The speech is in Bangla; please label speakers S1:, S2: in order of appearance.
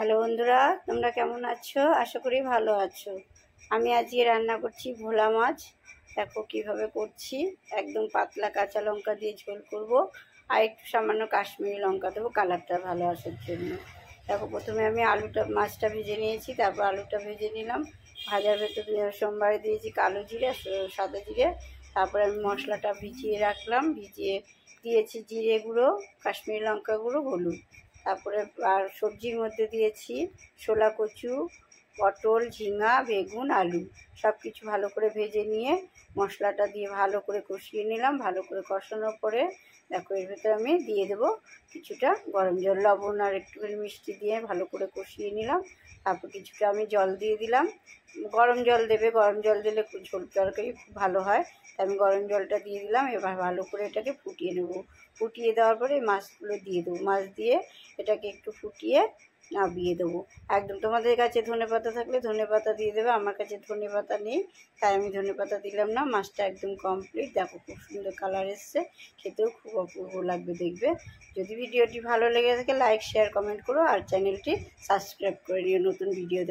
S1: হ্যালো বন্ধুরা, তোমরা কেমন আছো? আশা করি ভালো আছো। আমি আজকে রান্না করছি ভোলা মাছ। দেখো কিভাবে করছি। একদম পাতলা কাঁচা লঙ্কা দিয়ে ঝোল করব, আর একটু সামান্য কাশ্মীরি লঙ্কা দেবো কালারটা ভালো আসার জন্য। দেখো প্রথমে আমি মাছটা ভেজে নিয়েছি, তারপর আলুটা ভেজে নিলাম। ভাজার ভেতরে সোমবারে দিয়েছি কালো জিরে, সাদা জিরে। তারপরে আমি মশলাটা ভিজিয়ে রাখলাম, ভিজিয়ে দিয়েছি জিরে গুঁড়ো, কাশ্মীরি লঙ্কা গুঁড়ো, হলুদ। তারপরে আর সবজির মধ্যে দিয়েছি শোলা কচু, পটল, ঝিঙা, বেগুন, আলু। সব কিছু ভালো করে ভেজে নিয়ে মশলাটা দিয়ে ভালো করে কষিয়ে নিলাম। ভালো করে কষানোর পরে দেখো এর ভেতরে আমি দিয়ে দেবো কিছুটা গরম জল, লবণ আর একটুখানি মিষ্টি দিয়ে ভালো করে কষিয়ে নিলাম। তারপর কিছুটা আমি জল দিয়ে দিলাম। গরম জল দেবে, গরম জল দিলে ঝোল তরকারি খুব ভালো হয়। তাই আমি গরম জলটা দিয়ে দিলাম। এবার ভালো করে এটাকে ফুটিয়ে নেব। ফুটিয়ে দেওয়ার পরে মাছগুলো দিয়ে দেবো। মাছ দিয়ে এটাকে একটু ফুটিয়ে নামিয়ে দেবো। একদম তোমাদের কাছে ধনেপাতা থাকলে ধনেপাতা দিয়ে দেবে, আমার কাছে ধনেপাতা নেই তাই আমি ধনেপাতা দিলাম না। মাছটা একদম কমপ্লিট। দেখো খুব সুন্দর কালার এসছে, খেতেও খুব অপূর্ব লাগবে দেখবে। যদি ভিডিওটি ভালো লেগে থাকে লাইক, শেয়ার, কমেন্ট করো, আর চ্যানেলটি সাবস্ক্রাইব করে নিও নতুন ভিডিও